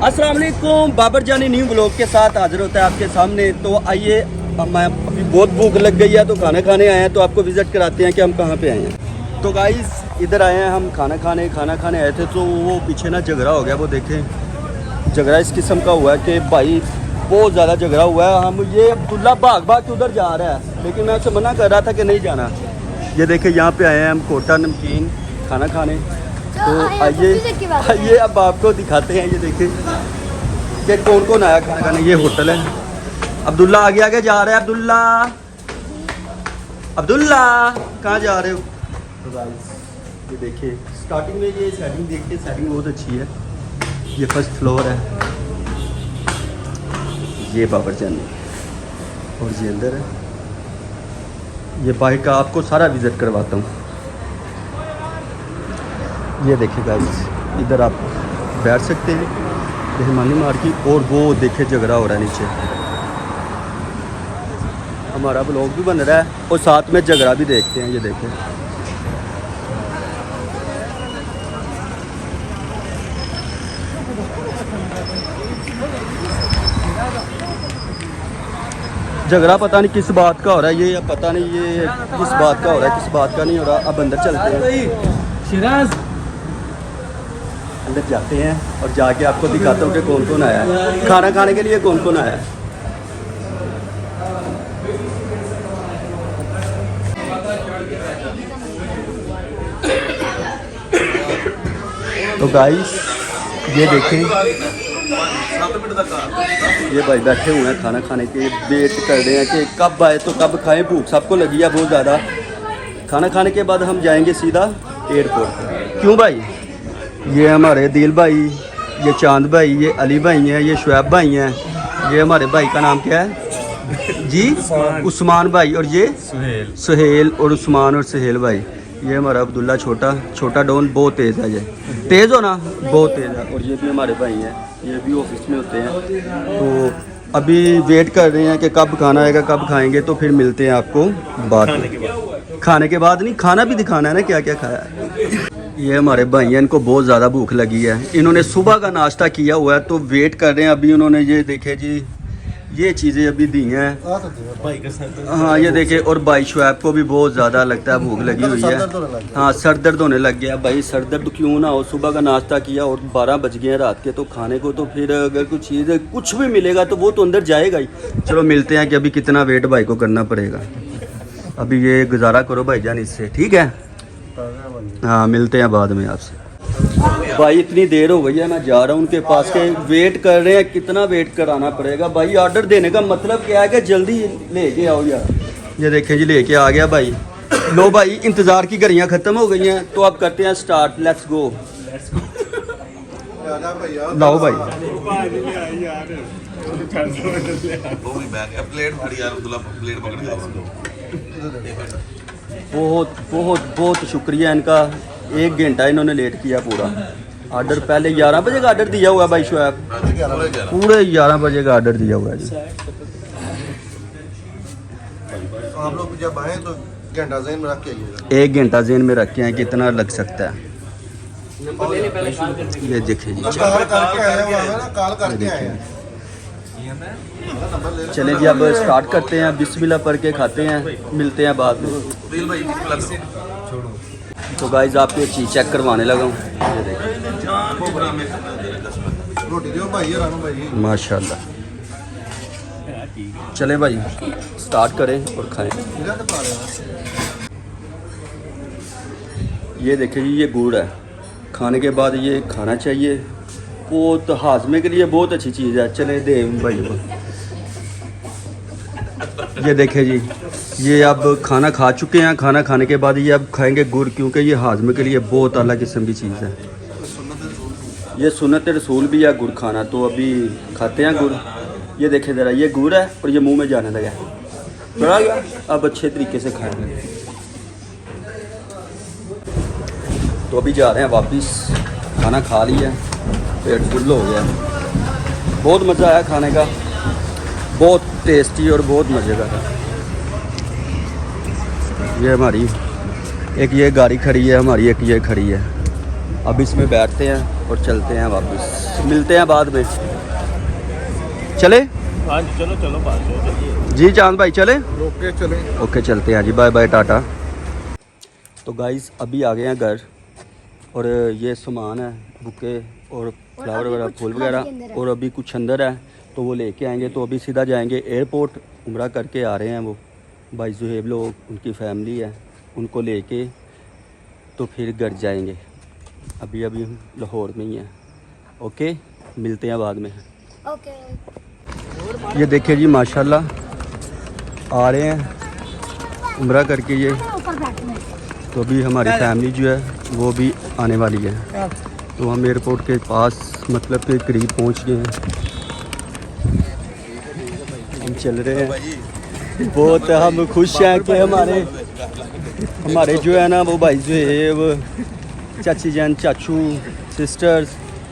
अस्सलाम वालेकुम, बाबर जानी न्यू ब्लॉग के साथ हाजिर होता है आपके सामने। तो आइए, मैं अभी बहुत भूख लग गई है तो खाना खाने आए हैं, तो आपको विज़िट कराते हैं कि हम कहाँ पे आए हैं। तो गाइस इधर आए हैं हम खाना खाने आए थे, तो वो पीछे ना झगड़ा हो गया। वो देखें झगड़ा इस किस्म का हुआ है कि भाई बहुत ज़्यादा झगड़ा हुआ है। हम ये अब्दुल्ला भाग के उधर जा रहा है, लेकिन मैं उससे मना कर रहा था कि नहीं जाना। ये देखें यहाँ पे आए हैं हम कोटा नमकीन खाना खाने। तो आइए अब आपको दिखाते हैं। ये देखें कि कौन कौन आया खाना खाने। ये होटल है। अब्दुल्ला आगे जा रहा है। अब्दुल्ला कहाँ जा रहे हो? तो गाइस ये देखिए, स्टार्टिंग में ये सेटिंग देखिए, सेटिंग बहुत अच्छी है। ये फर्स्ट फ्लोर है, ये बाबर जानी और ये अंदर है। ये बाहर का आपको सारा विज़िट करवाता हूँ। ये देखिए गाइस, इधर आप बैठ सकते हैं रहमानी मार्केट। और वो देखे झगड़ा हो रहा है नीचे। हमारा ब्लॉग भी बन रहा है और साथ में झगड़ा भी देखते हैं। ये देखें झगड़ा पता नहीं किस बात का हो रहा है। ये पता नहीं ये किस बात का हो रहा है, किस बात का नहीं हो रहा। अब अंदर चलते हैं, शिराज अंदर जाते हैं और जाके आपको दिखाता हूँ कि कौन कौन आया है खाना खाने के लिए। कौन कौन आया है तो गाइस ये देखें, ये भाई बैठे हुए हैं खाना खाने के, वेट कर रहे हैं कि कब आए तो कब खाएं। भूख सबको लगी है बहुत ज़्यादा। खाना खाने के बाद हम जाएंगे सीधा एयरपोर्ट। क्यों भाई? ये हमारे दिल भाई, ये चांद भाई, ये अली भाई हैं, ये शुएब भाई हैं। ये हमारे भाई का नाम क्या है जी? उस्मान भाई। और ये सुहेल और उस्मान और सुहेल भाई। ये हमारा अब्दुल्ला छोटा डॉन, बहुत तेज़ है। ये तेज़ हो ना, बहुत तेज़ है। और ये भी हमारे भाई हैं, ये भी ऑफिस में होते हैं। तो अभी वेट कर रहे हैं कि कब खाना आएगा, कब खाएंगे। तो फिर मिलते हैं आपको खाने के बाद नहीं, खाना भी दिखाना है ना क्या क्या खाया है। ये हमारे भाई हैं, इनको बहुत ज़्यादा भूख लगी है। इन्होंने सुबह का नाश्ता किया हुआ है, तो वेट कर रहे हैं। अभी उन्होंने ये देखे जी, ये चीज़ें अभी दी हैं। हाँ ये देखे। और भाई शुएब को भी बहुत ज़्यादा लगता है भूख लगी हुई है। हाँ सर दर्द होने लग गया भाई। सर दर्द क्यों ना हो, सुबह का नाश्ता किया और 12 बज गए हैं रात के। तो खाने को तो फिर अगर कुछ चीज़ कुछ भी मिलेगा तो वो तो अंदर जाएगा ही। चलो मिलते हैं कि अभी कितना वेट भाई को करना पड़ेगा। अभी ये गुजारा करो भाईजान इससे, ठीक है? हाँ मिलते हैं बाद में आपसे। भाई इतनी देर हो गई है, मैं जा रहा हूँ उनके पास के। वेट कर रहे हैं, कितना वेट कराना पड़ेगा भाई। ऑर्डर देने का मतलब क्या है कि जल्दी लेके आओ यार। ये देखें जी, लेके आ गया भाई। लो भाई, इंतज़ार की घड़ियाँ ख़त्म हो गई हैं, तो अब करते हैं स्टार्ट। Let's go. लाओ भाई। बहुत बहुत बहुत शुक्रिया इनका। 1 घंटा इन्होंने लेट किया पूरा। ऑर्डर पहले 11 बजे का ऑर्डर दिया हुआ है भाई शुएब, पूरे 11 बजे का ऑर्डर दिया हुआ है जी। आप लोग जब आए तो घंटा ज़हन में रख के आइएगा। 1 घंटा ज़हन में रख के आए कितना लग सकता है। ये देखिए जी, चले जी अब स्टार्ट करते हैं। बिस्मिल्लाह पढ़ के खाते हैं, मिलते हैं बाद में। तो गाइस आपको एक चीज़ चेक करवाने लगा हूँ। ये देखिए माशाल्लाह। चले भाई स्टार्ट करें और खाएं। ये देखिए जी, ये गुड़ है। खाने के बाद ये खाना चाहिए, बहुत हाजमे के लिए बहुत अच्छी चीज़ है। चले दे भाई को। ये देखें जी, ये अब खाना खा चुके हैं। खाना खाने के बाद ये अब खाएंगे गुड़, क्योंकि ये हाजमे के लिए बहुत अलग किस्म की चीज़ है। ये सुन्नत रसूल भी है गुड़ खाना। तो अभी खाते हैं गुड़। ये देखें ज़रा, ये गुड़ है और ये मुंह में जाने लगा है। चला गया, अब अच्छे तरीके से खाएंगे। तो अभी जा रहे हैं वापस। खाना खा लिया, पेट फुल हो गया। बहुत मज़ा आया खाने का, बहुत टेस्टी और बहुत मज़े का था। ये हमारी एक ये गाड़ी खड़ी है हमारी, एक ये खड़ी है। अब इसमें बैठते हैं और चलते हैं वापस, मिलते हैं बाद में। चले? हाँ जी, चलो चलो बात हो चलिए। जी चांद भाई चले? ओके चलें। ओके चलते हैं जी, बाय बाय टाटा। तो गाइस अभी आ गए हैं घर और ये सामान है, बुके और फ्लावर वगैरह, फूल वगैरह, और अभी कुछ अंदर है तो वो लेके आएंगे। तो अभी सीधा जाएंगे एयरपोर्ट, उम्रा करके आ रहे हैं वो भाई जुहेब लोग, उनकी फैमिली है, उनको लेके तो फिर घर जाएंगे। अभी अभी हम लाहौर में ही हैं। ओके मिलते हैं बाद में। ओके। ये देखिए जी माशाल्लाह आ रहे हैं उम्रा करके ये, तो अभी हमारी फैमिली जो है वो भी आने वाली है। तो हम एयरपोर्ट के पास मतलब के करीब पहुंच गए हैं, हम चल रहे हैं। बहुत हम खुश हैं कि हमारे जो है ना वो भाई जो है वो चाची जान, चाचू, सिस्टर्स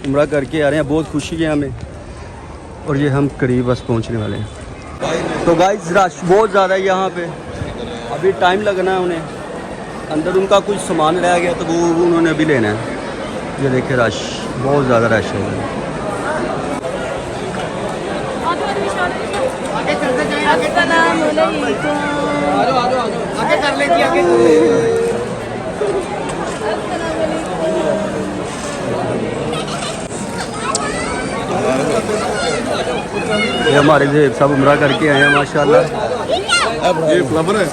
उम्रा करके आ रहे हैं। बहुत खुशी है हमें, और ये हम करीब बस पहुंचने वाले हैं। तो गाइस रश बहुत ज़्यादा है यहाँ पे, अभी टाइम लगना है उन्हें। अंदर उनका कुछ सामान रह गया तो वो उन्होंने अभी लेना है। ये देखिए रश, बहुत ज़्यादा रश है। ये हमारे जेब सब उम्रा करके आए हैं माशाल्लाह। ये फ्लावर है।